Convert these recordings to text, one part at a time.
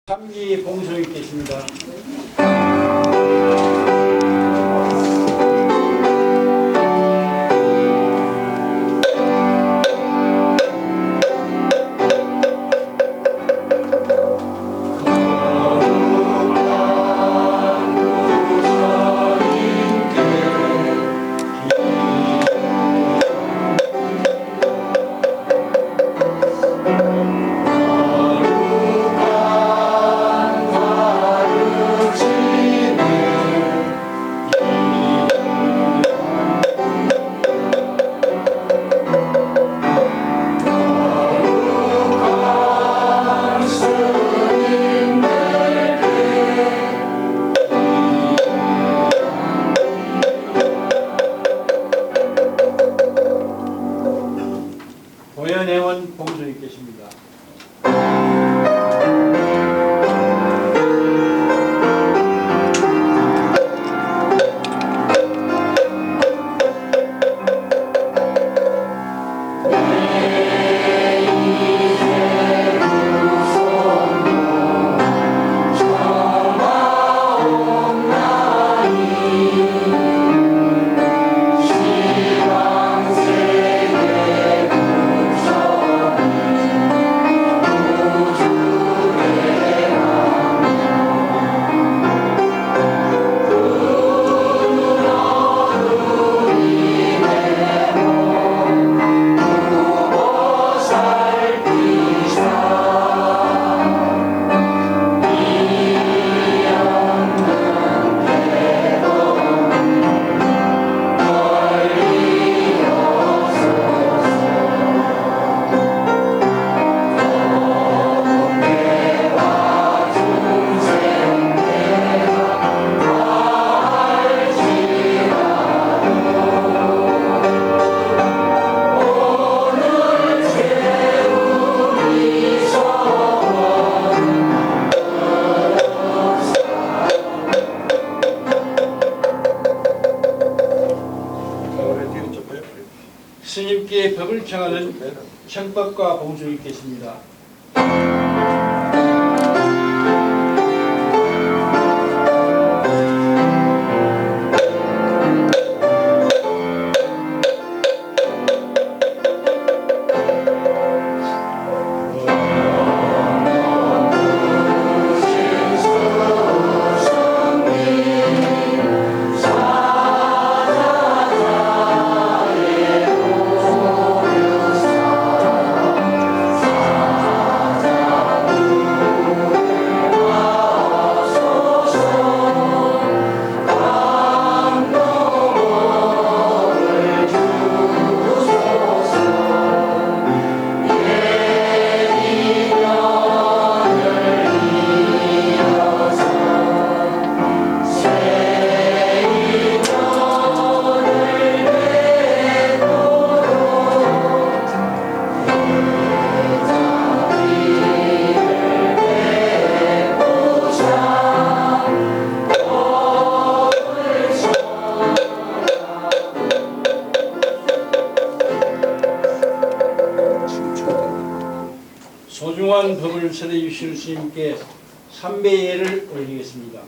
참기 봉송이 계십니다. 고현회원 봉송이 계십니다. 스님께 법을 청하는 청법과 봉송이 계십니다. 소중한 법을 전해 주실 스님께 삼배예를 올리겠습니다.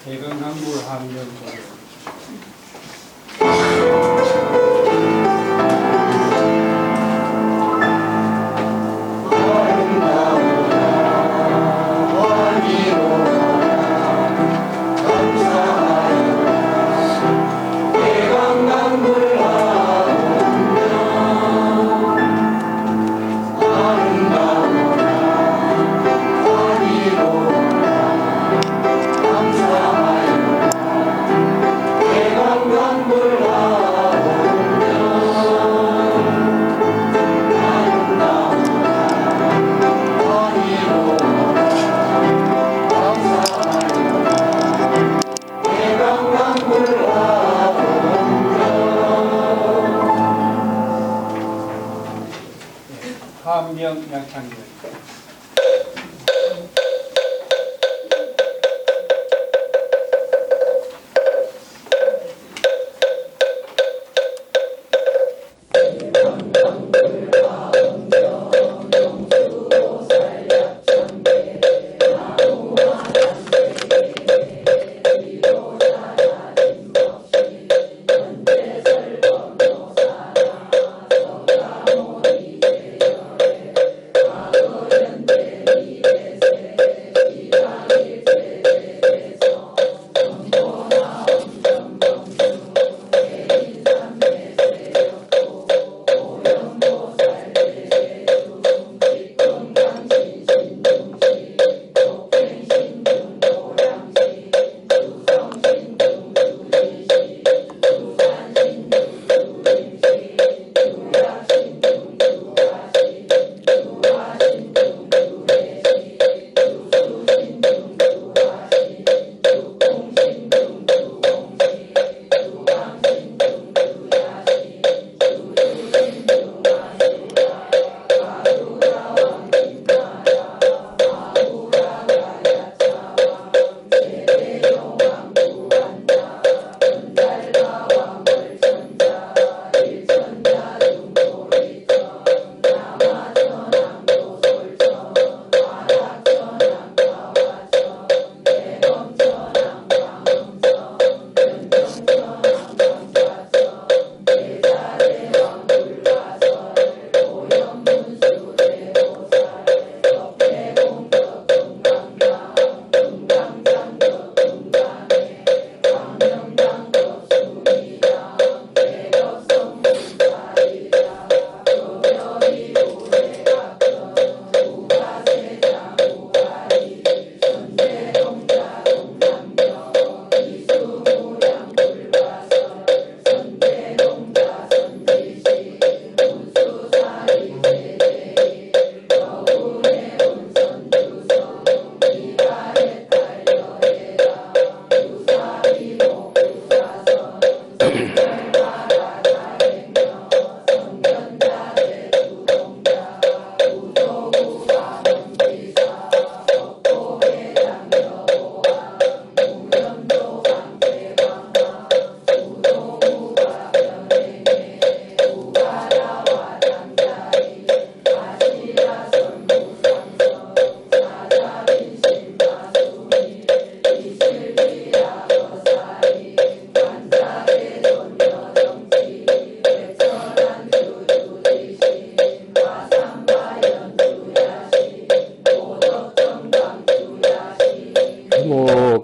대강강물 함령 함령 양창년.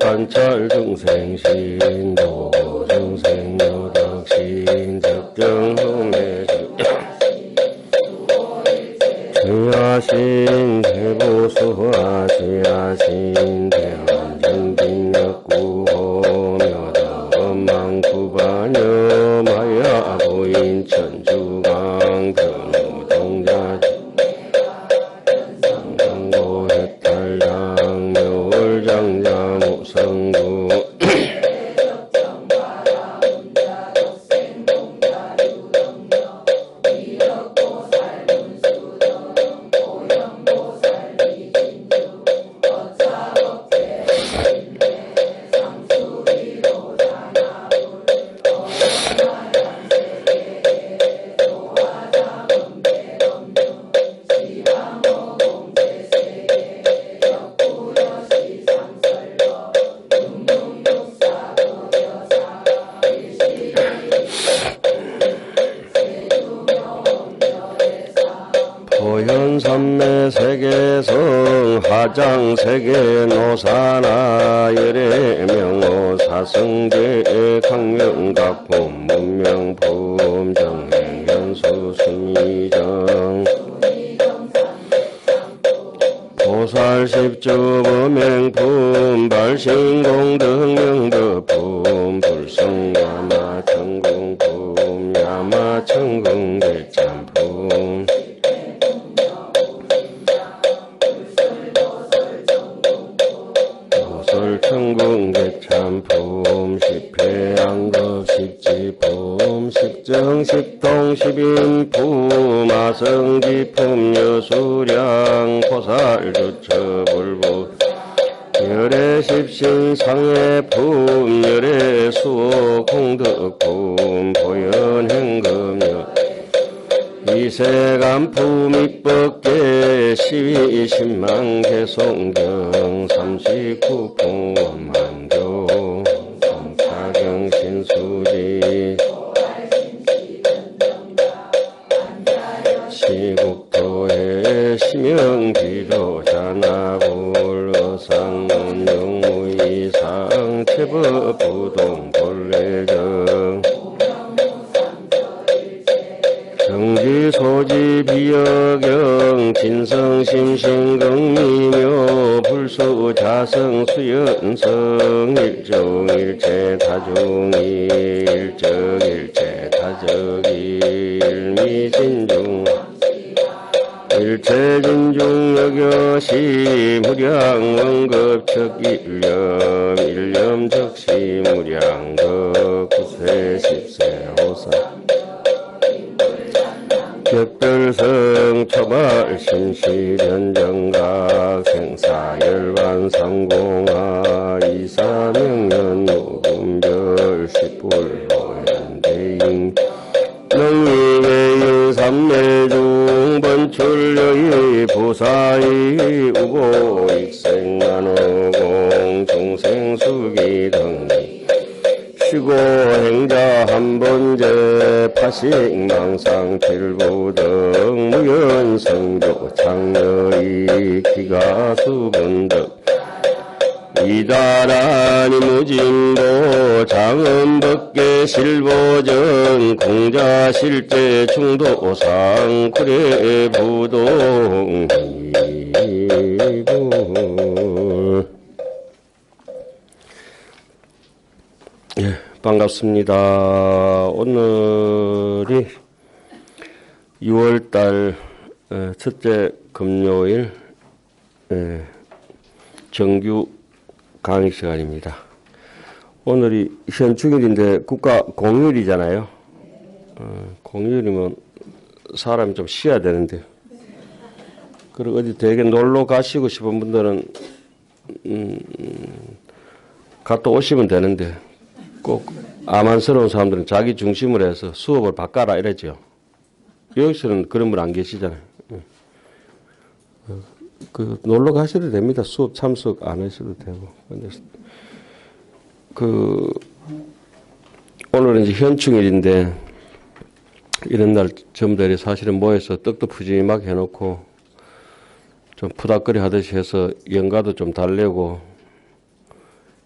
관찰 중생신 도중생 요덕신 적정홍해 주야신 대보수화 지야신 대한정빈역구호묘덕 엄망구반여 마야 보인 천주강 근우동자 상고해탈당 묘월장자 무성구 보현삼매 세계성 하장 세계 노사나 열애명호 사성제 강명각품 문명품 정행현수 순위정 보살십주 범행품 발신공덕명덕품 불성야마 천궁품 야마 천궁대참품 보설천궁대참품 십회양급 십지품 십정십통 십인품 아성지품 여수량 보살주처불부 열애십신 상해품 열애수호 공덕품 보현행금여 이세간품 입법계 시위십만 개송경 39품 원만교 성차경 신수지 시국토해 심영기도 자나불 어상문 영무이상 체법부동 본래정 정지소지 비여경 진성심신경미묘 불수자성 수연성 일정일체 다중이 일정일체 다적이 일미진중 일체진중 여겨시 무량원급척 일념적시 무량급 구세십세 호사 격별성 초발신시련정각 생사열반 상공하 이사명년 무금별 십불로연대인 능위외인 삼매중 번출여의 부사의 우고익생만호공 중생수기 등리 시고 행자 한번제 파식망상 필부등 무연성조 창녀의 기가수분득 이다라니 무진도 장엄법계 실보정 공자실제 중도상 구례부동 예, 반갑습니다. 오늘이 6월달 첫째 금요일 정규 강의 시간입니다. 오늘이 현충일인데 국가 공휴일이잖아요. 공휴일이면 사람이 좀 쉬어야 되는데, 그리고 어디 되게 놀러 가시고 싶은 분들은 갔다 오시면 되는데, 꼭 아만스러운 사람들은 자기 중심으로 해서 수업을 바꿔라 이랬죠. 여기서는 그런 분 안 계시잖아요. 그 놀러 가셔도 됩니다. 수업 참석 안 하셔도 되고. 근데 오늘은 이제 현충일인데 이런 날 점들이 사실은 모여서 떡도 푸짐하게 해놓고 좀 푸닥거리 하듯이 해서 연가도 좀 달래고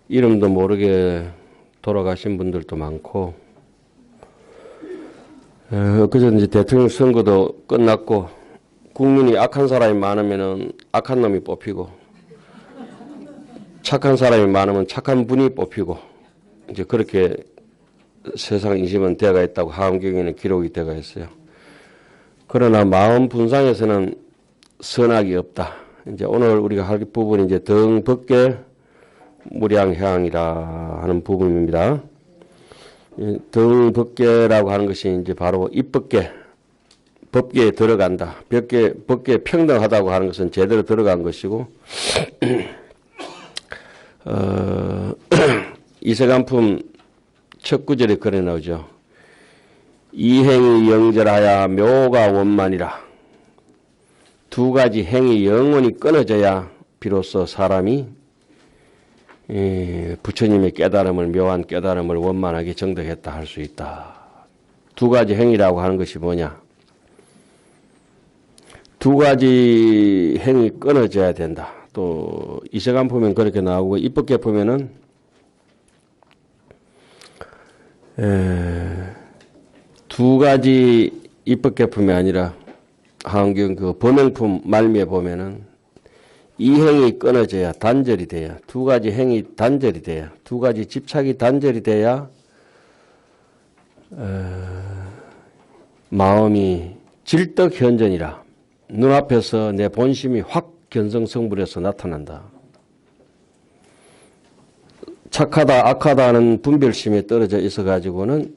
이름도 모르게 돌아가신 분들도 많고, 그저 이제 대통령 선거도 끝났고, 국민이 악한 사람이 많으면은 악한 놈이 뽑히고, 착한 사람이 많으면 착한 분이 뽑히고, 이제 그렇게 세상 인심은 되어가 있다고 하암경에는 기록이 되어가 있어요. 그러나 마음 분상에서는 선악이 없다. 이제 오늘 우리가 할 부분이 이제 등법계 무량향이라 하는 부분입니다. 등법계라고 하는 것이 이제 바로 입법계, 법계에 들어간다. 법계에 평등하다고 하는 것은 제대로 들어간 것이고, 이세간품 첫 구절에 그래 나오죠. 이행이 영절하야 묘가 원만이라. 두 가지 행이 영원히 끊어져야 비로소 사람이 부처님의 깨달음을, 묘한 깨달음을 원만하게 정득했다 할 수 있다. 두 가지 행위라고 하는 것이 뭐냐? 두 가지 행위 끊어져야 된다. 또 이세간 보면 그렇게 나오고 입법계 보면은 두 가지 입법계품이 아니라 하원경 그 범행품 말미에 보면은 이 행위 끊어져야 단절이 돼야 두 가지 행위 단절이 돼야 두 가지 집착이 단절이 돼야 마음이 질떡현전이라 눈앞에서 내 본심이 확 견성성불해서 나타난다. 착하다 악하다 하는 분별심에 떨어져 있어 가지고는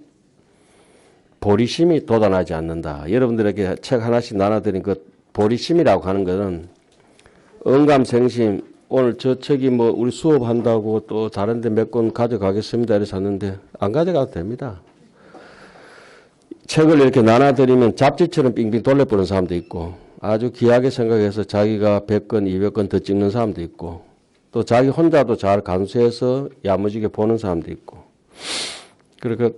보리심이 돋아나지 않는다. 여러분들에게 책 하나씩 나눠드린 그 보리심이라고 하는 것은 언감생심 오늘 저기 뭐 우리 수업한다고 또 다른 데 몇 권 가져가겠습니다. 이래서 샀는데 안 가져가도 됩니다. 책을 이렇게 나눠드리면 잡지처럼 빙빙 돌려보는 사람도 있고 아주 귀하게 생각해서 자기가 100권, 200권 더 찍는 사람도 있고 또 자기 혼자도 잘 간수해서 야무지게 보는 사람도 있고 그러니까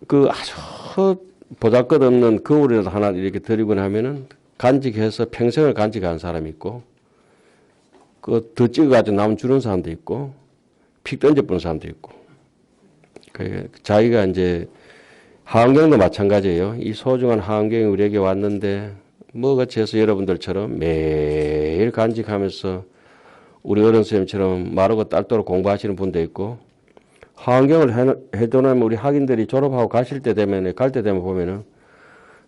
그 아주 보잘것없는 거울이라도 하나 이렇게 드리고 나면은 간직해서 평생을 간직한 사람이 있고 그 더 찍어가지고 남 주는 사람도 있고 픽 던져보는 사람도 있고 자기가 이제 하원경도 마찬가지예요. 이 소중한 하원경이 우리에게 왔는데 뭐같이 해서 여러분들처럼 매일 간직하면서 우리 어른 선생님처럼 마르고 딸도록 공부하시는 분도 있고 하원경을 해두면 우리 학인들이 졸업하고 가실 때 되면 갈 때 되면 보면은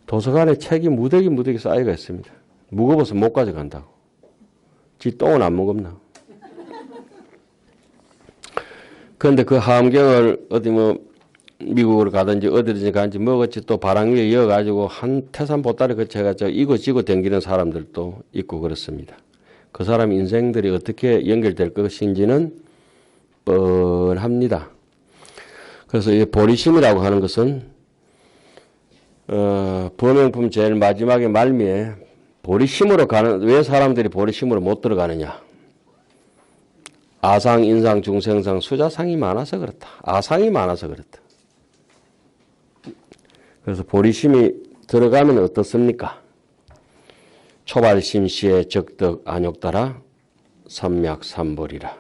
도서관에 책이 무더기 쌓여가 있습니다. 무거워서 못 가져간다고. 지 똥은 안 먹었나. 그런데 그 하원경을 어디 뭐 미국으로 가든지 어디든지 가든지 뭐같이 또 바람 위에 이어가지고 한 태산 보따리 거쳐가지고 이고지고 댕기는 사람들도 있고 그렇습니다. 그 사람 인생들이 어떻게 연결될 것인지는 뻔합니다. 그래서 이 보리심이라고 하는 것은 범행품 제일 마지막에 말미에 보리심으로 가는 왜 사람들이 보리심으로 못 들어가느냐? 아상, 인상, 중생상, 수자상이 많아서 그렇다. 아상이 많아서 그렇다. 그래서 보리심이 들어가면 어떻습니까? 초발심시에 적덕 안욕따라 삼맥삼벌이라.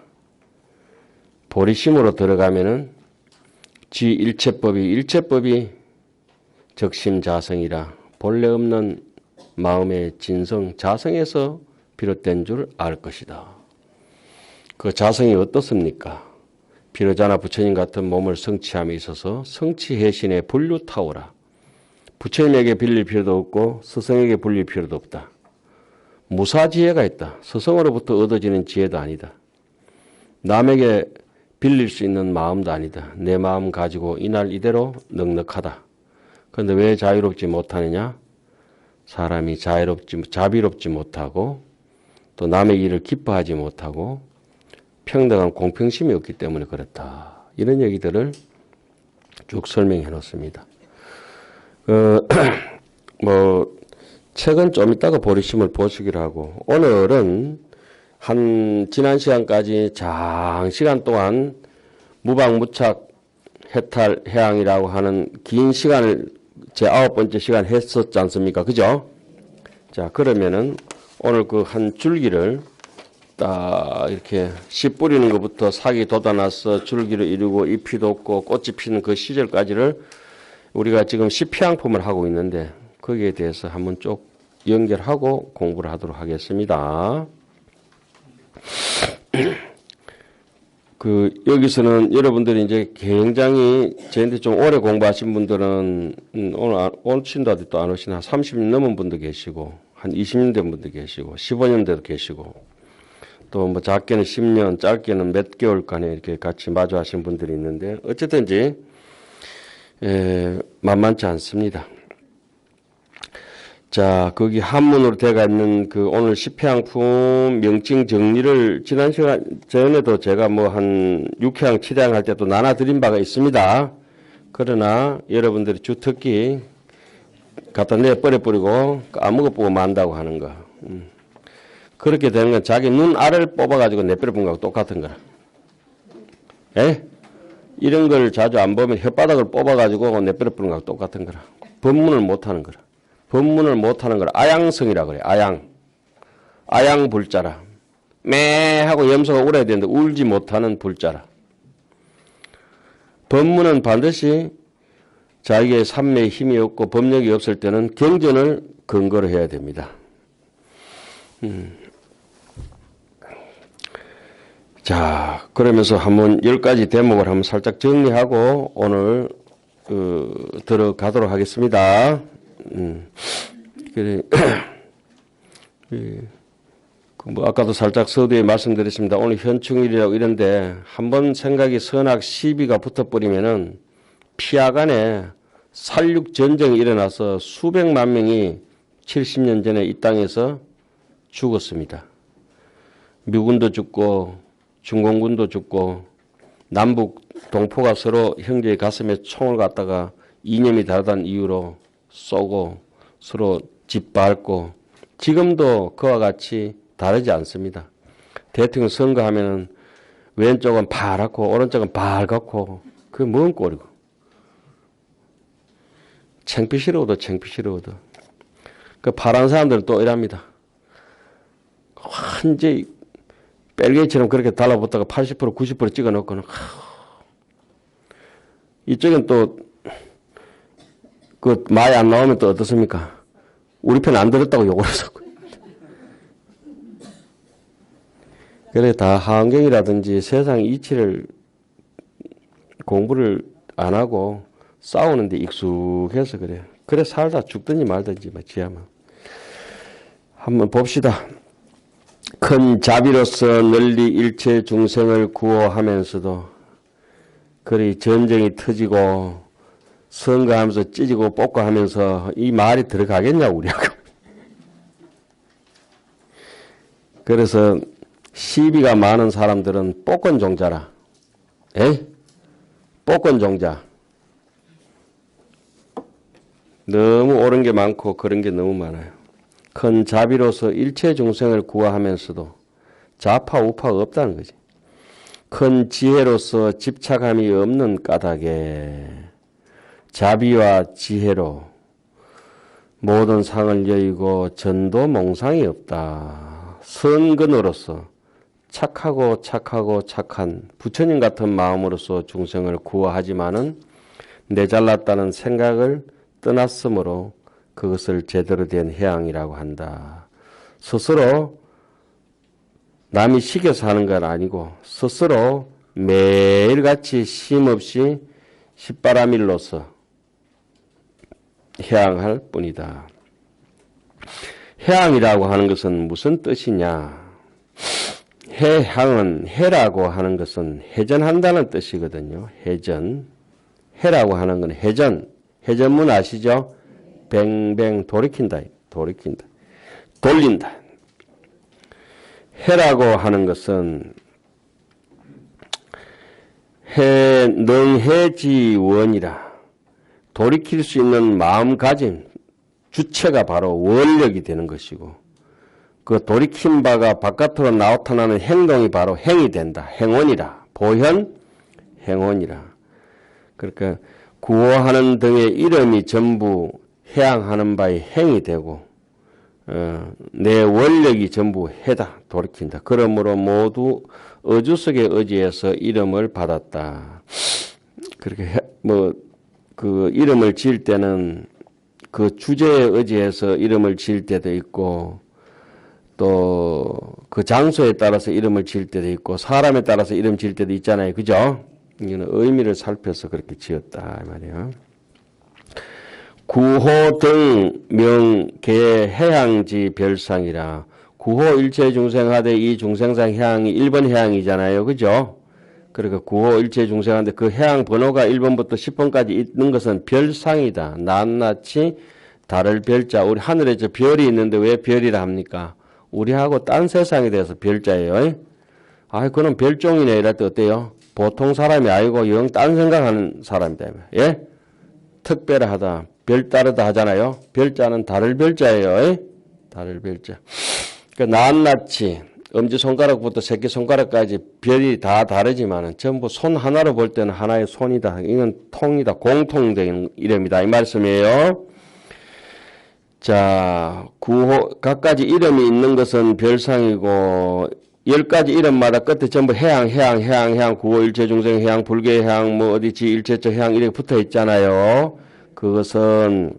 보리심으로 들어가면은 지 일체법이 적심자성이라 본래 없는 마음의 진성 자성에서 비롯된 줄 알 것이다. 그 자성이 어떻습니까? 비로자나 부처님 같은 몸을 성취함에 있어서 성취해신의 불류타오라. 부처님에게 빌릴 필요도 없고 스승에게 불릴 필요도 없다. 무사지혜가 있다. 스승으로부터 얻어지는 지혜도 아니다. 남에게 빌릴 수 있는 마음도 아니다. 내 마음 가지고 이날 이대로 넉넉하다. 그런데 왜 자유롭지 못하느냐? 사람이 자비롭지 못하고 또 남의 일을 기뻐하지 못하고 평등한 공평심이 없기 때문에 그렇다. 이런 얘기들을 쭉 설명해 놓습니다. 책은 좀 이따가 보리심을 보시기로 하고 오늘은 지난 시간까지 장시간 동안 무방무착 해탈 해양이라고 하는 긴 시간을 제 9번째 시간 했었지 않습니까? 그죠? 자, 그러면은 오늘 그 한 줄기를 딱 이렇게 씨 뿌리는 것부터 사기 돋아나서 줄기를 이루고 잎이 돋고 꽃이 피는 그 시절까지를 우리가 지금 시피양품을 하고 있는데 거기에 대해서 한번 쭉 연결하고 공부를 하도록 하겠습니다. 여기서는 여러분들이 이제 굉장히 저한테 좀 오래 공부하신 분들은 오늘 오신다 또 안 오시나 30년 넘은 분도 계시고 한 20년 된 분도 계시고 15년 돼도 계시고 또 뭐 작게는 10년 짧게는 몇 개월간에 이렇게 같이 마주 하신 분들이 있는데 어쨌든지 만만치 않습니다. 자, 거기 한문으로 되어 있는 그 오늘 시패양품 명칭 정리를 지난 시간 전에도 제가 뭐 한 6회항, 7회항 할 때도 나눠드린 바가 있습니다. 그러나 여러분들이 주특기 갖다 내버려버리고 아무것 보고 만다고 하는 거. 그렇게 되는 건 자기 눈 알을 뽑아가지고 내버려본 거하고 똑같은 거라. 예? 이런 걸 자주 안 보면 혓바닥을 뽑아가지고 내버려보는 거하고 똑같은 거라. 법문을 못하는 거라. 법문을 못하는 걸 아양성이라 그래. 아양불자라. 매 하고 염소가 울어야 되는데 울지 못하는 불자라. 법문은 반드시 자기의 삼매에 힘이 없고 법력이 없을 때는 경전을 근거로 해야 됩니다. 자, 그러면서 한번 10가지 대목을 한번 살짝 정리하고 오늘 들어가도록 하겠습니다. 그래. 뭐 아까도 살짝 서두에 말씀드렸습니다. 오늘 현충일이라고 이런데 한번 생각이 선악 시비가 붙어버리면은 피하간에 살육 전쟁이 일어나서 수백만 명이 70년 전에 이 땅에서 죽었습니다. 미군도 죽고 중공군도 죽고 남북 동포가 서로 형제의 가슴에 총을 갖다가 이념이 다르다는 이유로 쏘고 서로 짓밟고 지금도 그와 같이 다르지 않습니다. 대통령 선거하면은 왼쪽은 파랗고 오른쪽은 빨갛고 그게 뭔 꼴이고 창피스러워도 창피스러워도 그 파란 사람들은 또 이랍니다. 완전히 뺄개처럼 그렇게 달라붙다가 80% 90% 찍어놓고는 이쪽엔 또 그 많이 안 나오면 또 어떻습니까? 우리 편 안 들었다고 욕을 했었고. 그래 다 환경이라든지 세상 이치를 공부를 안 하고 싸우는데 익숙해서 그래. 그래 살다 죽든지 말든지 지하면. 한번 봅시다. 큰 자비로서 널리 일체 중생을 구호하면서도 그리 전쟁이 터지고 선거하면서 찢고 뽑고 하면서 이 말이 들어가겠냐고 우리하고. 그래서 시비가 많은 사람들은 복권 종자라. 에이? 복권 종자. 너무 옳은 게 많고 그런 게 너무 많아요. 큰 자비로서 일체 중생을 구하하면서도 좌파 우파가 없다는 거지. 큰 지혜로서 집착함이 없는 까닭에 자비와 지혜로 모든 상을 여의고 전도 몽상이 없다. 선근으로서 착하고 착한 부처님 같은 마음으로서 중생을 구하하지만은 내 잘났다는 생각을 떠났으므로 그것을 제대로 된 해양이라고 한다. 스스로 남이 시켜서 하는 건 아니고 스스로 매일같이 쉼없이 십바라밀로서 해양할 뿐이다. 해양이라고 하는 것은 무슨 뜻이냐? 해양은 해라고 하는 것은 회전한다는 뜻이거든요. 회전. 해라고 하는 건 회전. 회전문 아시죠? 뱅뱅 돌이킨다. 돌린다. 해라고 하는 것은 능해지원이라. 돌이킬 수 있는 마음가짐, 주체가 바로 원력이 되는 것이고 그 돌이킨 바가 바깥으로 나타나는 행동이 바로 행이 된다. 행원이라. 보현, 행원이라. 그러니까 구호하는 등의 이름이 전부 해양하는 바의 행이 되고 내 원력이 전부 해다. 돌이킨다. 그러므로 모두 어주석의 의지에서 이름을 받았다. 그렇게 그 이름을 지을 때는 그 주제에 의지해서 이름을 지을 때도 있고 또 그 장소에 따라서 이름을 지을 때도 있고 사람에 따라서 이름 지을 때도 있잖아요. 그죠? 이거는 의미를 살펴서 그렇게 지었다 말이에요. 구호 등 명계 해양지 별상이라. 구호 일체 중생하되 이 중생상 해양이 1번 해양이잖아요. 그죠? 그러니까 구호 일체 중생하는데 그 해양 번호가 1번부터 10번까지 있는 것은 별상이다. 낱낱이 다를 별자. 우리 하늘에 저 별이 있는데 왜 별이라 합니까? 우리하고 딴 세상에 대해서 별자예요. 그는 별종이네 이럴 때 어때요? 보통 사람이 아니고 영 딴 생각하는 사람이다. 예? 특별하다. 별다르다 하잖아요. 별자는 다를 별자예요. 다를 별자. 그러니까 낱낱이 엄지손가락부터 새끼손가락까지 별이 다 다르지만 전부 손 하나로 볼 때는 하나의 손이다. 이건 통이다. 공통된 이름이다. 이 말씀이에요. 자, 각가지 이름이 있는 것은 별상이고 10가지 이름마다 끝에 전부 해양, 구호일체중생 해양, 불교 해양, 뭐 어디지 일체적 해양 이렇게 붙어 있잖아요. 그것은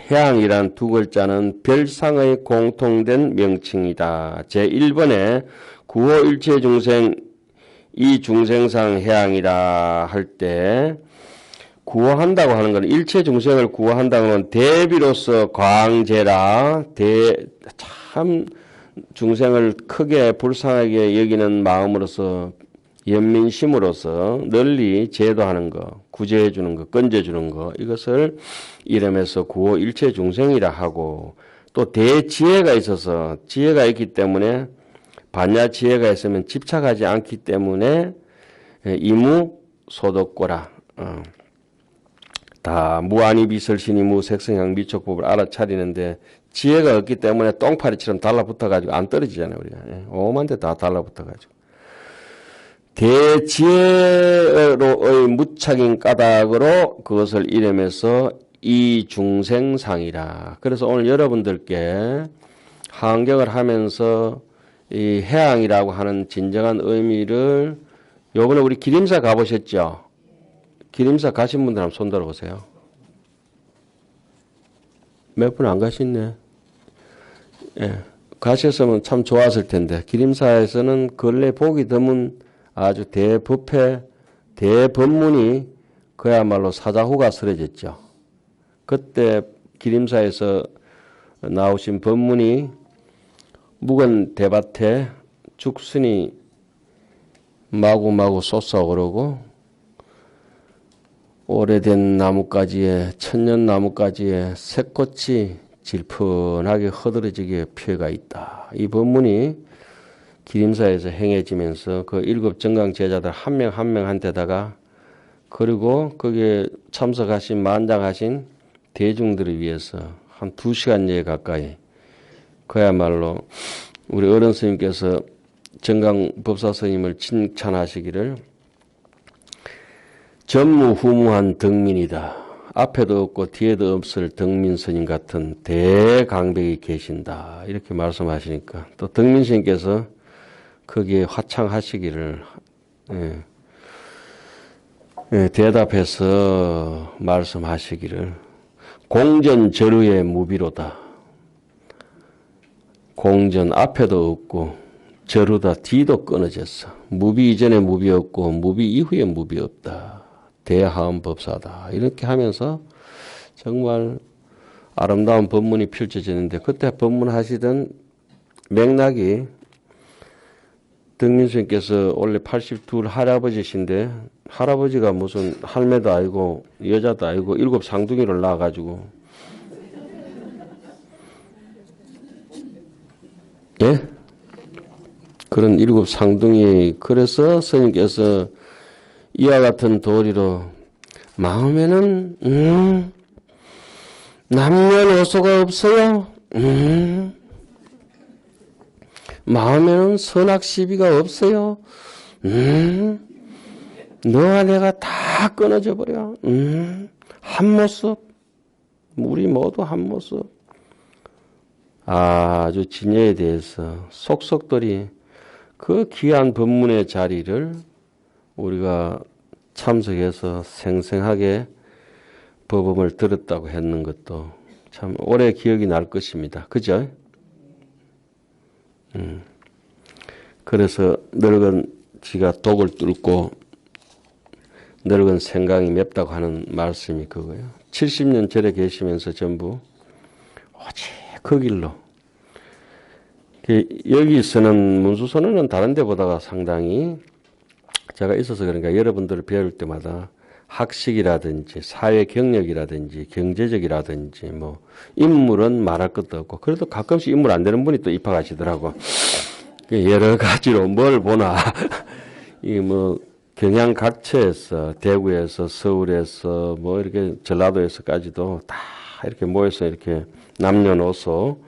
해양이란 두 글자는 별상의 공통된 명칭이다. 제1번에 구호일체중생 이 중생상 해양이라 할 때 구호한다고 하는 것은 일체 중생을 구호한다는 건 대비로서 광재라 참 중생을 크게 불쌍하게 여기는 마음으로서 연민심으로서 널리 제도하는 것, 구제해 주는 것, 건져 주는 것 이것을 이름에서 구호 일체 중생이라 하고 또 대지혜가 있어서 지혜가 있기 때문에 반야 지혜가 있으면 집착하지 않기 때문에 이무 소덕고라 다 무아니 비설신이 무색성향 미촉법을 알아차리는데 지혜가 없기 때문에 똥파리처럼 달라붙어가지고 안 떨어지잖아요. 우리가 오만데 다 달라붙어가지고 대지혜로의 무착인 까닭으로 그것을 이름해서 이중생상이라. 그래서 오늘 여러분들께 한경을 하면서 이 해양이라고 하는 진정한 의미를 요번에 우리 기림사 가보셨죠? 기림사 가신 분들 한번 손 들어보세요. 몇 분 안 가셨네. 예, 가셨으면 참 좋았을 텐데 기림사에서는 근래 보기 드문 아주 대법회 대법문이 그야말로 사자후가 쓰러졌죠. 그때 기림사에서 나오신 법문이 묵은 대밭에 죽순이 마구마구 솟아오르고 오래된 나뭇가지에 천년 나뭇가지에 새꽃이 질펀하게 허드러지게 피어가 있다. 이 법문이 기림사에서 행해지면서 그 7 정강 제자들 한 명 한 명한테다가 그리고 거기에 참석하신 만장하신 대중들을 위해서 한 2시간여 가까이 그야말로 우리 어른 스님께서 정강법사 스님을 칭찬하시기를 전무후무한 덕민이다. 앞에도 없고 뒤에도 없을 덕민 스님 같은 대강백이 계신다. 이렇게 말씀하시니까 또 덕민 스님께서 거기에 화창하시기를 대답해서 말씀하시기를 공전저루의 무비로다. 공전 앞에도 없고 저루다 뒤도 끊어졌어. 무비 이전에 무비 없고 무비 이후에 무비 없다. 대하음 법사다. 이렇게 하면서 정말 아름다운 법문이 펼쳐지는데 그때 법문하시던 맥락이 덕민스님께서 원래 82 할아버지신데 할아버지가 무슨 할매도 아니고 여자도 아니고 7 상둥이를 낳아가지고 예? 그런 7 상둥이 그래서 스님께서 이와 같은 도리로 마음에는 남녀노소가 없어요. 마음에는 선악 시비가 없어요. 너와 내가 다 끊어져 버려. 한 모습 우리 모두 한 모습 아주 진여에 대해서 속속들이 그 귀한 법문의 자리를 우리가 참석해서 생생하게 법음을 들었다고 했는 것도 참 오래 기억이 날 것입니다. 그죠? 그래서 늙은 지가 독을 뚫고 늙은 생강이 맵다고 하는 말씀이 그거예요. 70년 절에 계시면서 전부 오직 그 길로 여기서는 문수선언은 다른 데보다가 상당히 제가 있어서 그러니까 여러분들을 배울 때마다 학식이라든지 사회 경력이라든지 경제적이라든지 뭐 인물은 말할 것도 없고 그래도 가끔씩 인물 안 되는 분이 또 입학하시더라고. 여러 가지로 뭘 보나 이 뭐 경양 각처에서 대구에서 서울에서 뭐 이렇게 전라도에서까지도 다 이렇게 모여서 이렇게 남녀노소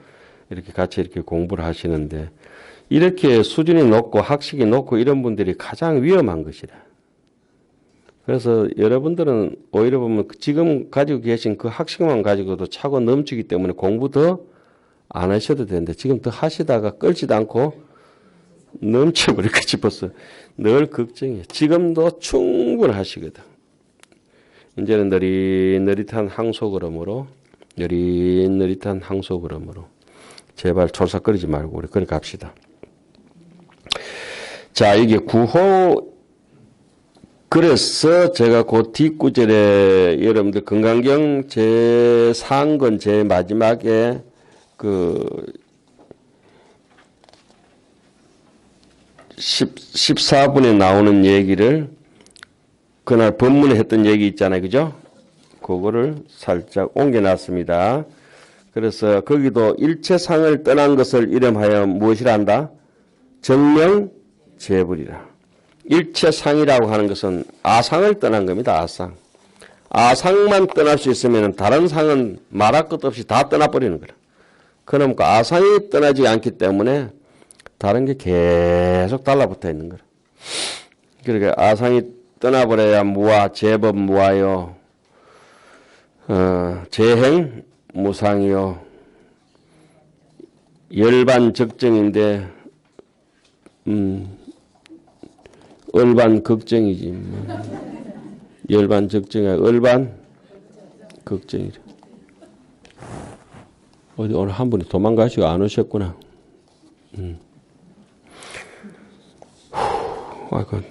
이렇게 같이 이렇게 공부를 하시는데 이렇게 수준이 높고 학식이 높고 이런 분들이 가장 위험한 것이라. 그래서 여러분들은 오히려 보면 지금 가지고 계신 그 학식만 가지고도 차고 넘치기 때문에 공부 더 안 하셔도 되는데 지금 더 하시다가 끌지도 않고 넘쳐버릴까 싶어서 늘 걱정이에요. 지금도 충분하시거든. 이제는 느릿느릿한 항소걸음으로 느릿느릿한 항소걸음으로 제발 촐싹거리지 말고 우리 그렇게 갑시다. 자, 이게 9호. 그래서 제가 그 뒷구절에 여러분들 건강경 제4권 제 마지막에 그 14분에 나오는 얘기를 그날 법문에 했던 얘기 있잖아요. 그죠? 그거를 살짝 옮겨놨습니다. 그래서 거기도 일체상을 떠난 것을 이름하여 무엇이라 한다? 정명재불이라. 일체상이라고 하는 것은 아상을 떠난 겁니다. 아상. 아상만 떠날 수 있으면 다른 상은 말할 것 없이 다 떠나버리는 거라. 그러니까 아상이 떠나지 않기 때문에 다른 게 계속 달라붙어 있는 거라. 그러니까 아상이 떠나버려야 무아, 제법 무아요. 재행 무상이요. 열반적정인데 얼반 걱정이지. 열반 적정이 얼반 걱정이래. 어디 오늘 한 분이 도망가시고 안 오셨구나.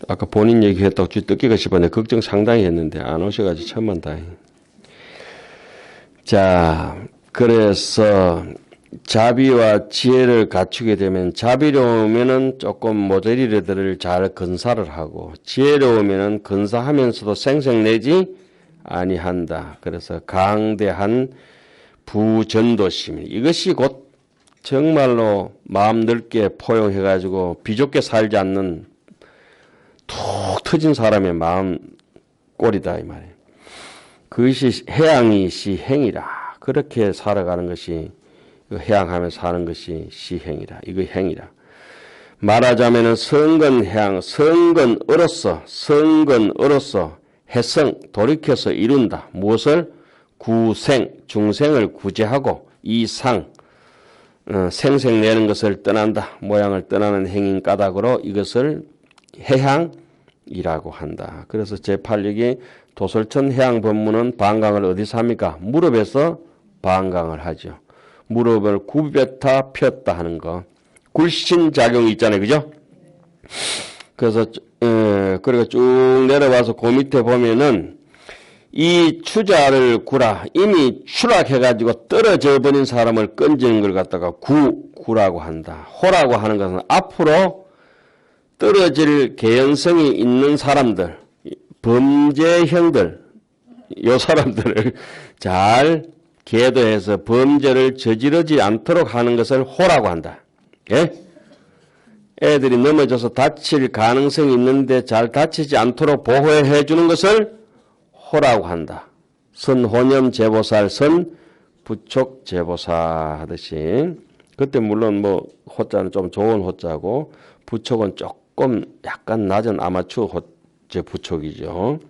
아까 본인 얘기했다고 뜯기가 싶었네. 걱정 상당히 했는데 안 오셔가지고 천만 다행. 자, 그래서 자비와 지혜를 갖추게 되면 자비로우면은 조금 모조리들을 잘 건사를 하고 지혜로우면은 건사하면서도 생색내지 아니한다. 그래서 강대한 부전도심. 이것이 곧 정말로 마음 넓게 포용해가지고 비좁게 살지 않는 툭 터진 사람의 마음 꼴이다 이 말이에요. 그것이 해양이 시행이라. 그렇게 살아가는 것이 해양하며 사는 것이 시행이라. 이거 행이라. 말하자면은 성건해양, 성건으로서 해성, 돌이켜서 이룬다. 무엇을? 구생, 중생을 구제하고 이상, 생색내는 것을 떠난다. 모양을 떠나는 행인 까닭으로 이것을 해향이라고 한다. 그래서 제8역이 도솔천 해양법문은 방광을 어디서 합니까? 무릎에서 방광을 하죠. 무릎을 굽혔다 폈다 하는 거. 굴신작용이 있잖아요. 그죠? 그래서 그리고 쭉 내려와서 그 밑에 보면은 이 추자를 구라. 이미 추락해가지고 떨어져 버린 사람을 건지는 걸 갖다가 구라고 한다. 호라고 하는 것은 앞으로 떨어질 개연성이 있는 사람들, 범죄형들, 요 사람들을 잘 계도해서 범죄를 저지르지 않도록 하는 것을 호라고 한다. 예? 애들이 넘어져서 다칠 가능성이 있는데 잘 다치지 않도록 보호해 주는 것을 호라고 한다. 선호념 제보살, 선부촉 제보사 하듯이. 그때 물론 뭐 호자는 좀 좋은 호자고 부촉은 조금 약간 낮은 아마추어 호제 부촉이죠.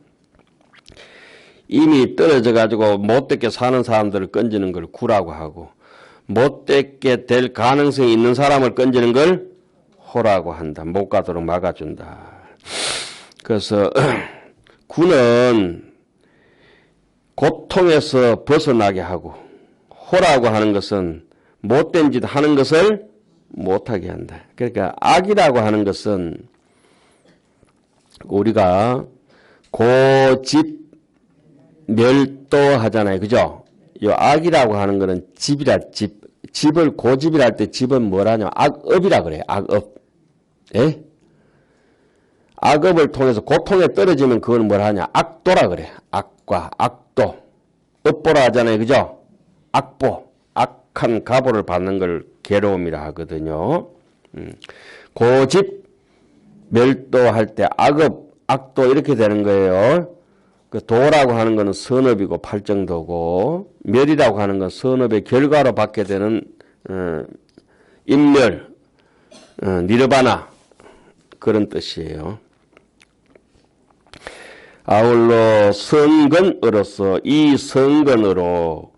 이미 떨어져 가지고 못되게 사는 사람들을 건지는 걸 구라고 하고 못되게 될 가능성이 있는 사람을 건지는 걸 호라고 한다. 못 가도록 막아준다. 그래서 구는 고통에서 벗어나게 하고 호라고 하는 것은 못된 짓 하는 것을 못하게 한다. 그러니까 악이라고 하는 것은 우리가 고집 멸도하잖아요. 그죠? 이 악이라고 하는 거는 집이라 집을 고집이라 할 때 집은 뭐라냐? 악업이라 그래요. 악업. 예? 악업을 통해서 고통에 떨어지면 그건 뭐라 하냐? 악도라 그래. 악과 악도. 업보라 하잖아요. 그죠? 악보. 악한 가보를 받는 걸 괴로움이라 하거든요. 고집 멸도할 때 악업, 악도 이렇게 되는 거예요. 그 도라고 하는 것은 선업이고 팔정도고 멸이라고 하는 건 선업의 결과로 받게 되는 인멸, 니르바나 그런 뜻이에요. 아울러 성근으로서 이 성근으로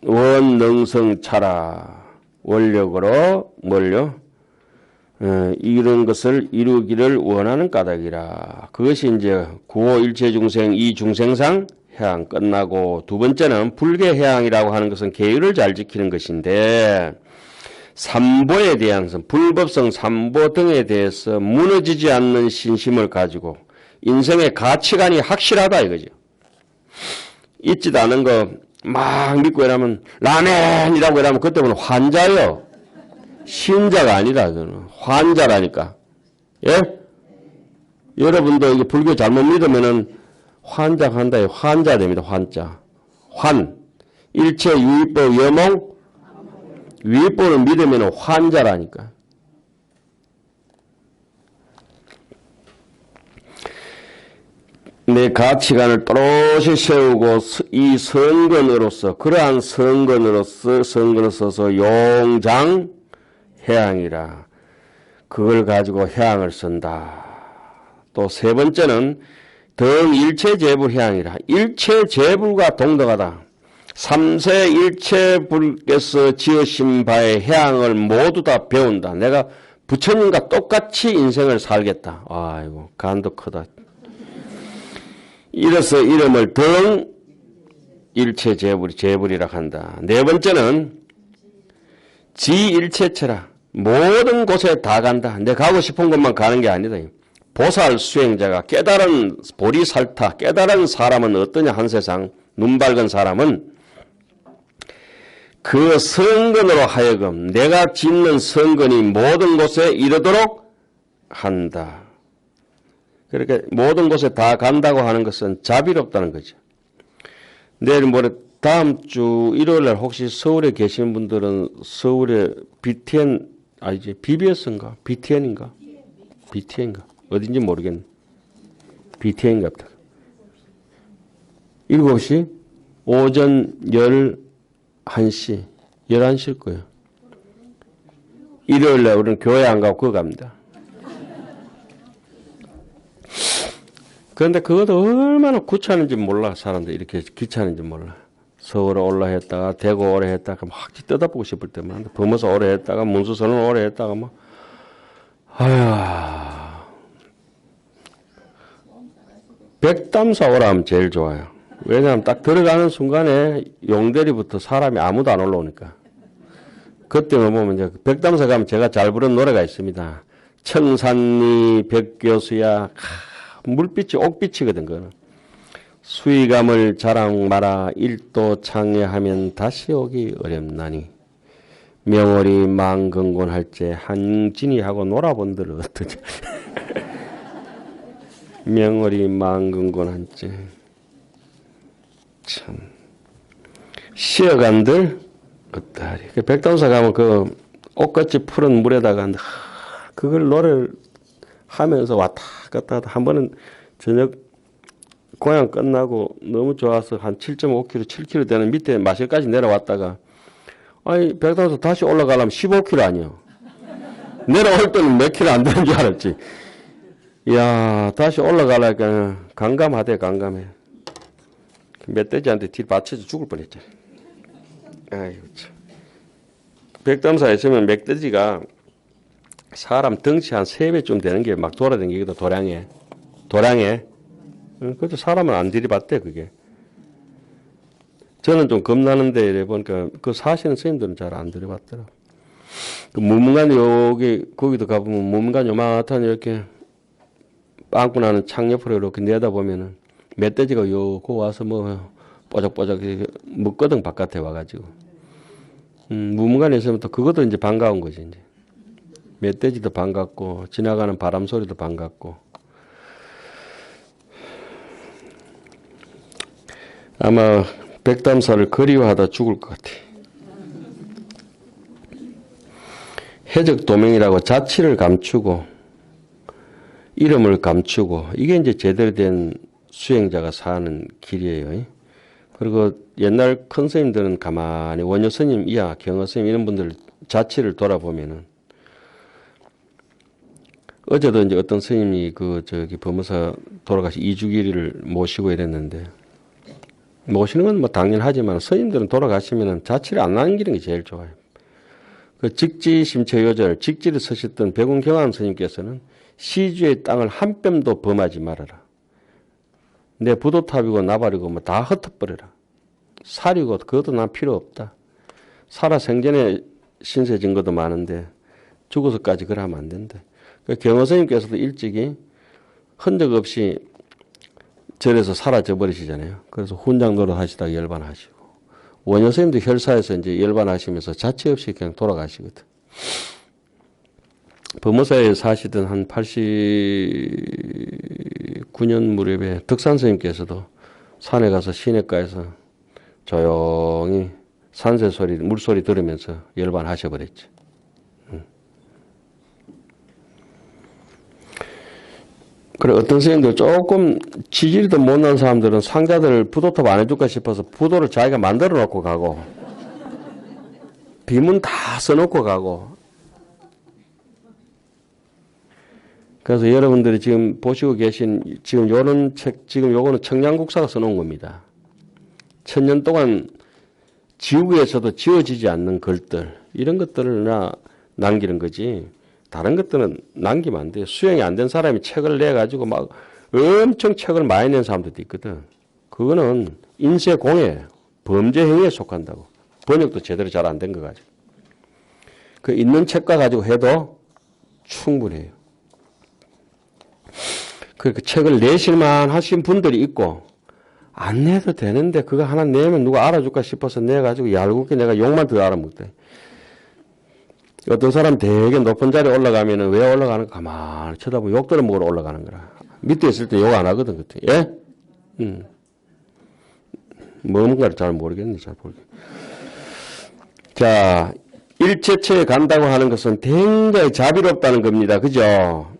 원능성차라 원력으로 뭘요? 이런 것을 이루기를 원하는 까닭이라. 그것이 이제 구호일체중생 이 중생상 해양 끝나고 두 번째는 불계해양이라고 하는 것은 계율을 잘 지키는 것인데 삼보에 대한 불법성 삼보 등에 대해서 무너지지 않는 신심을 가지고 인생의 가치관이 확실하다 이거죠. 있지도 않은 거 막 믿고 이러면 라멘이라고 이러면 그때는 환자요. 신자가 아니라 그는 환자라니까. 예? 여러분도 이게 불교 잘못 믿으면은 환자한다에 환자 됩니다. 환자. 일체 유의법 여몽 위법을 믿으면 환자라니까. 내 가치관을 또렷이 세우고 이 성근으로서 그러한 성근으로서 성근을 써서 용장 해양이라. 그걸 가지고 해양을 쓴다. 또 세 번째는 등 일체재불 해양이라. 일체재불과 동등하다. 삼세 일체불께서 지으신 바의 해양을 모두 다 배운다. 내가 부처님과 똑같이 인생을 살겠다. 아이고 간도 크다. 이래서 이름을 등 일체재불이라 한다. 네 번째는 지일체체라. 모든 곳에 다 간다. 내가 가고 싶은 곳만 가는 게 아니다. 보살 수행자가 깨달은 보리살타 깨달은 사람은 어떠냐 한 세상 눈 밝은 사람은 그 성근으로 하여금 내가 짓는 성근이 모든 곳에 이르도록 한다. 그렇게 모든 곳에 다 간다고 하는 것은 자비롭다는 거죠. 내일 모레 다음 주 일요일날 혹시 서울에 계신 분들은 서울에 BTN 아니지 BBS인가 BTN인가 BTN인가 어딘지 모르겠네. BTN 같다. 7시 오전 11시 11시일 거예요. 일요일날 우리는 교회 안 가고 그거 갑니다. 그런데 그것도 얼마나 귀찮은지 몰라. 사람들 이렇게 귀찮은지 몰라. 서울에 올라 했다가 대구 오래 했다가 막 뜯어보고 싶을 때만 범어서 오래 했다가 문수선을 오래 했다가 막 아휴 백담사 오라 하면 제일 좋아요. 왜냐하면 딱 들어가는 순간에 용대리부터 사람이 아무도 안 올라오니까. 그때만 보면 이제 백담사 가면 제가 잘 부른 노래가 있습니다. 청산리 백교수야 물빛이 옥빛이거든. 그거는. 수의감을 자랑 마라 일도 창예하면 다시 오기 어렵나니 명월이 망근곤할 때 한진이 하고 놀아본들 어떠냐. 명월이 망근곤할 때 참 쉬어간들 어떠하리. 백담사 가면 그 옷같이 푸른 물에다가 그걸 노래를 하면서 왔다 갔다 하다 한 번은 저녁 고향 끝나고 너무 좋아서 한 7.5km, 7km 되는 밑에 마실까지 내려왔다가 아니 백담사 다시 올라가려면 15km 아니요. 내려올 때는 몇 킬로 안 되는 줄 알았지. 이야 다시 올라가려니까 강감하대 강감해. 멧돼지한테 뒤 받쳐서 죽을 뻔했잖아. 아이고 참. 백담사에 있으면 멧돼지가 사람 덩치 한 3배쯤 되는 게 막 돌아다니거든. 도량에. 그것도 사람은 안 들이받대 그게. 저는 좀 겁나는데 이래 보니까 그 사시는 스님들은 잘 안 들이받더라. 그 무문관 여기 거기도 가보면 무문관 요만한 이렇게 빵꾸 나는 창 옆으로 이렇게 내다보면은 멧돼지가 요거 와서 뭐 뽀적뽀적 먹거든 바깥에 와가지고. 무문관에 있으면 또 그것도 이제 반가운 거지 이제. 멧돼지도 반갑고 지나가는 바람 소리도 반갑고. 아마 백담사를 그리워하다 죽을 것 같아. 해적도명이라고 자치를 감추고 이름을 감추고 이게 이제 제대로 된 수행자가 사는 길이에요. 그리고 옛날 큰 스님들은 가만히 원효 스님 이하 경허 스님 이런 분들 자치를 돌아보면은 어제도 이제 어떤 스님이 법무사 돌아가신 이주기를 모시고 이랬는데, 모시는 건 뭐 당연하지만 스님들은 돌아가시면은 자취를 안 남기는 게 제일 좋아요. 그 직지심체요절, 직지를 서셨던 백운경환 스님께서는 시주의 땅을 한 뼘도 범하지 말아라. 내 부도탑이고 나발이고 뭐 다 흩어버려라. 살이고 그것도 난 필요 없다. 살아 생전에 신세 진 것도 많은데 죽어서까지 그러면 안 된다. 그 경호 스님께서도 일찍이 흔적 없이 절에서 사라져 버리시잖아요. 그래서 훈장 노릇 하시다가 열반하시고, 원효 스님도 혈사에서 이제 열반하시면서 자체 없이 그냥 돌아가시거든. 법무사에 사시던 한 89년 무렵에 덕산 스님께서도 산에 가서 시냇가에서 조용히 산새 소리, 물소리 들으면서 열반하셔버렸죠. 그래, 어떤 스님들 조금 지질도 못난 사람들은 상자들 부도탑 안 해줄까 싶어서 부도를 자기가 만들어 놓고 가고, 비문 다 써놓고 가고. 그래서 여러분들이 지금 보시고 계신 지금 요런 책, 지금 요거는 청량국사가 써놓은 겁니다. 1000년 동안 지구에서도 지워지지 않는 글들, 이런 것들을 남기는 거지. 다른 것들은 남기면 안 돼요. 수용이 안 된 사람이 책을 내가지고 막 엄청 책을 많이 낸 사람들도 있거든. 그거는 인쇄공예, 범죄 행위에 속한다고. 번역도 제대로 잘 안 된 거 가지고. 그 있는 책과 가지고 해도 충분해요. 그 책을 내실만 하신 분들이 있고, 안 내도 되는데 그거 하나 내면 누가 알아줄까 싶어서 내가지고 얄궂게 내가 욕만 더 알아먹대. 어떤 사람 되게 높은 자리에 올라가면은 왜 올라가는가 가만히 쳐다보고 욕 들어먹으러 올라가는 거라. 밑에 있을 때 욕 안 하거든, 그때. 예? 뭔가를 잘 모르겠네, 잘 모르겠네. 자, 일체처에 간다고 하는 것은 굉장히 자비롭다는 겁니다. 그죠?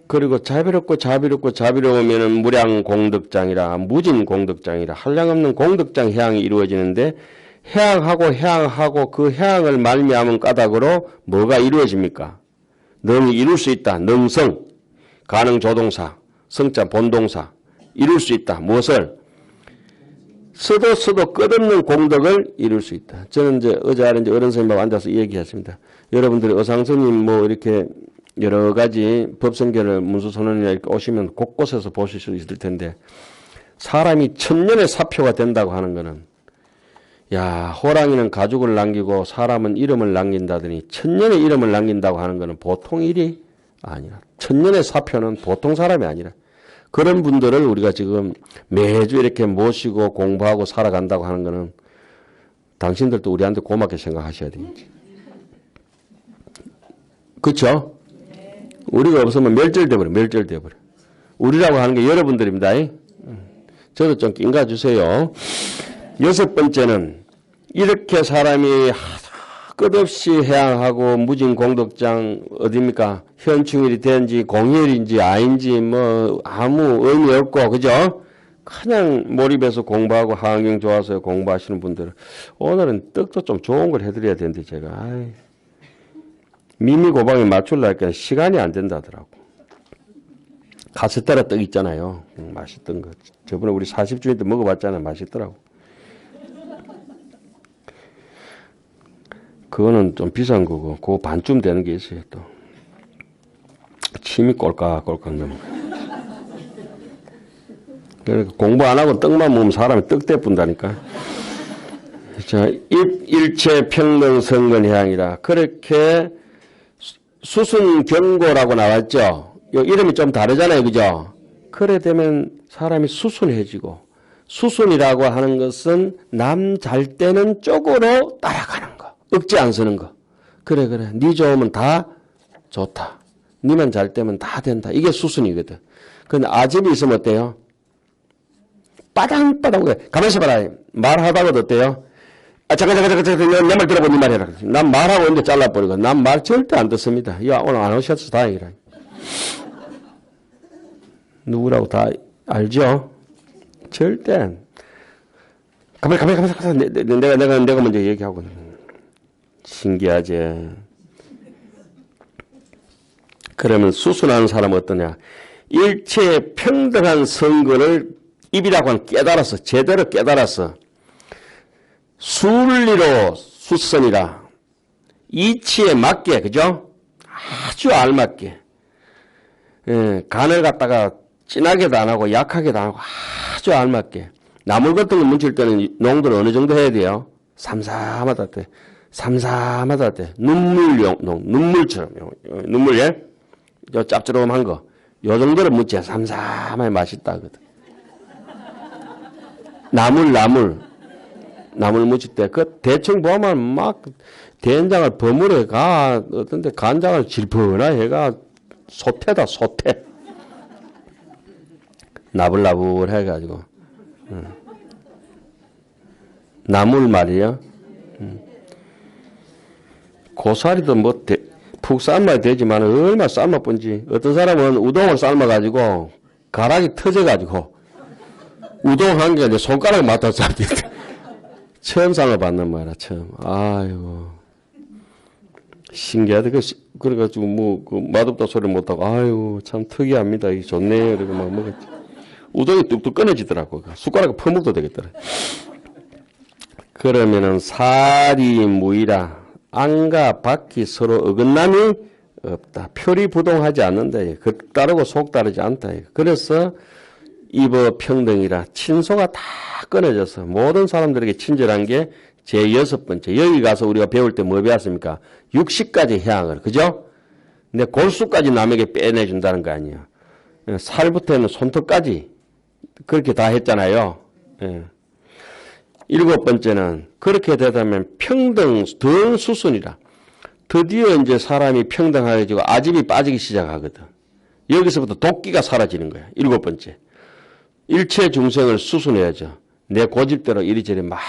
그리고 자비로우면은 무량공덕장이라, 무진공덕장이라, 한량없는 공덕장 해양이 이루어지는데, 해양하고 그 해양을 말미암은 까닭으로 뭐가 이루어집니까? 능이 이룰 수 있다. 능성, 가능조동사, 성자 본동사, 이룰 수 있다. 무엇을? 써도 끝없는 공덕을 이룰 수 있다. 저는 이제 어제 어른 선생님하고 앉아서 얘기했습니다. 여러분들이 어상스님 뭐 이렇게 여러 가지 법선결을 문수선언이나 이렇게 오시면 곳곳에서 보실 수 있을 텐데, 사람이 1000년의 사표가 된다고 하는 거는, 야, 호랑이는 가죽을 남기고 사람은 이름을 남긴다더니 1000년의 이름을 남긴다고 하는 것은 보통 일이 아니라, 1000년의 사표는 보통 사람이 아니라, 그런 분들을 우리가 지금 매주 이렇게 모시고 공부하고 살아간다고 하는 것은 당신들도 우리한테 고맙게 생각하셔야 됩니다. 그렇죠? 우리가 없으면 멸절돼 버려. 우리라고 하는 게 여러분들입니다. 저도 좀 낑가 주세요. 6번째는 이렇게 사람이 끝없이 해양하고 무진공덕장 어딥니까? 현충일이 된지 공휴일인지 아닌지 뭐 아무 의미 없고, 그죠? 그냥 몰입해서 공부하고 환경 좋아서 공부하시는 분들은 오늘은 떡도 좀 좋은 걸 해드려야 되는데 제가 미미고방에 맞추려니까 시간이 안 된다더라고. 카스테라 떡 있잖아요. 맛있던 거. 저번에 우리 40주년 때 먹어봤잖아요. 맛있더라고. 그거는 좀 비싼 거고, 그거 반쯤 되는 게 있어요, 또. 침이 꼴깍꼴깍 넘어가요. 그러니까 공부 안 하고 떡만 먹으면 사람이 떡대 뿐다니까. 자, 일체 평등 성근해양이라. 그렇게 수순경고라고 나왔죠. 이름이 좀 다르잖아요, 그죠? 그래 되면 사람이 수순해지고, 수순이라고 하는 것은 남 잘 때는 쪽으로 따라가는 거. 억지 안 쓰는 거. 그래. 네 좋으면 다 좋다. 네만 잘 되면 다 된다. 이게 수순이거든. 근데 아집이 있으면 어때요? 빠당빠당. 가만히 있어봐라. 말하다가도 어때요? 잠깐. 내 말 들어보, 네 말 해라. 난 말하고 있는데 잘라버리고. 난 말 절대 안 듣습니다. 야, 오늘 안 오셔서 다행이라. 누구라고 다 알죠? 절대. 가만히. 내가 먼저 얘기하고. 신기하지. 그러면 수순하는 사람은 어떠냐? 일체의 평등한 선거를 입이라고 하는 깨달아서 제대로 깨달아서 순리로 수선이라 이치에 맞게 그죠? 아주 알맞게 간을 갖다가 진하게도 안 하고 약하게도 안 하고 아주 알맞게 나물 같은 거 뭉칠 때는 농도를 어느 정도 해야 돼요? 삼삼하다 때 삼삼하다 때 눈물처럼 눈물 예? 요 짭조름한 거 요 정도를 묻혀야 삼삼하게 맛있다 하거든. 나물 묻힐 때 그 대충 보면 막 된장을 버무려 가 어떤데 간장을 질펀하 해가 소태다 소태 나불나불 해가지고 나물 말이요. 고사리도 뭐 푹 삶아야 되지만 얼마나 삶아본지 어떤 사람은 우동을 삶아가지고 가락이 터져가지고 우동 한 개 이제 손가락 맡아서 처음 삶아봤는 말이야 처음. 아이고 신기하다. 그래가지고 뭐 그 맛없다 소리 못하고 아이고 참 특이합니다. 이 좋네요. 이러고 막 먹었지. 우동이 뚝뚝 끊어지더라고. 숟가락에 퍼먹도 되겠더라. 그러면은 사리 무이라 안과 밖이 서로 어긋남이 없다. 표리부동하지 않는다. 겉 다르고 속 다르지 않다. 그래서 입어 평등이라 친소가 다 끊어져서 모든 사람들에게 친절한 게 제6번째. 여기 가서 우리가 배울 때 뭐 배웠습니까? 60가지 해양을. 그죠? 근데 골수까지 남에게 빼내준다는 거 아니에요. 살부터 해는 손톱까지 그렇게 다 했잖아요. 예. 7번째는 그렇게 되다면 평등 등 수순이라. 드디어 이제 사람이 평등해지고 아집이 빠지기 시작하거든. 여기서부터 도끼가 사라지는 거야. 7번째. 일체 중생을 수순해야죠. 내 고집대로 이리저리 막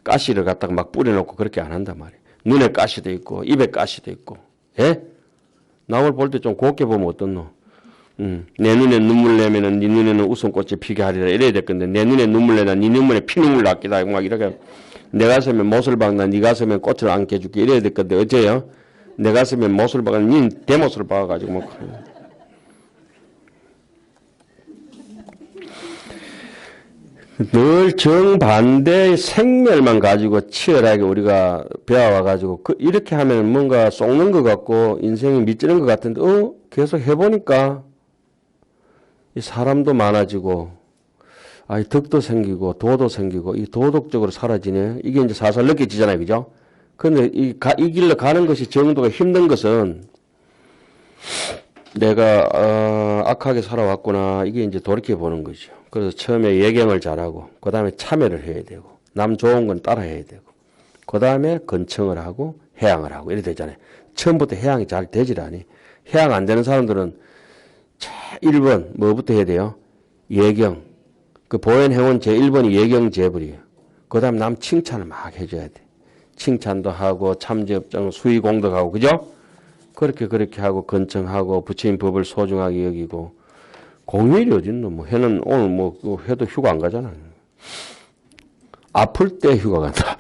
가시를 갖다가 막 뿌려놓고 그렇게 안 한단 말이야. 눈에 가시도 있고 입에 가시도 있고. 예? 남을 볼 때 좀 곱게 보면 어떻노? 내 눈에 눈물 내면은 네 눈에는 웃음꽃이 피게 하리라 이래야 될 건데 내 눈에 눈물 내다 네 눈물에 피눈물 낚이다 막 이렇게 내 가슴에 못을 박나 네 가슴에 꽃을 안게 해줄게 이래야 될 건데 어째요? 내 가슴에 못을 박아 네 대못을 박아가지고 뭐 늘 정반대의 생멸만 가지고 치열하게 우리가 배워와가지고 이렇게 하면 뭔가 속는 것 같고 인생이 미치는 것 같은데 계속 해보니까 이 사람도 많아지고 덕도 생기고 도도 생기고 이 도덕적으로 사라지네. 이게 이제 살살 느껴지잖아요. 그죠? 근데 이 길로 가는 것이 정도가 힘든 것은 내가 악하게 살아왔구나 이게 이제 돌이켜보는 거죠. 그래서 처음에 예경을 잘하고 그 다음에 참여를 해야 되고 남 좋은 건 따라해야 되고 그 다음에 근청을 하고 해양을 하고 이래 되잖아요. 처음부터 해양이 잘 되질 않니. 해양 안 되는 사람들은 1번 뭐부터 해야 돼요? 예경. 그 보현행원 제1번이 예경제불이에요. 그 다음 남 칭찬을 막 해줘야 돼. 칭찬도 하고 참제업장 수의공덕하고 그죠? 그렇게 하고 근청하고 부처님 법을 소중하게 여기고 공휴일이 어딨노? 뭐 해는 오늘 뭐 해도 휴가 안 가잖아. 아플 때 휴가 간다.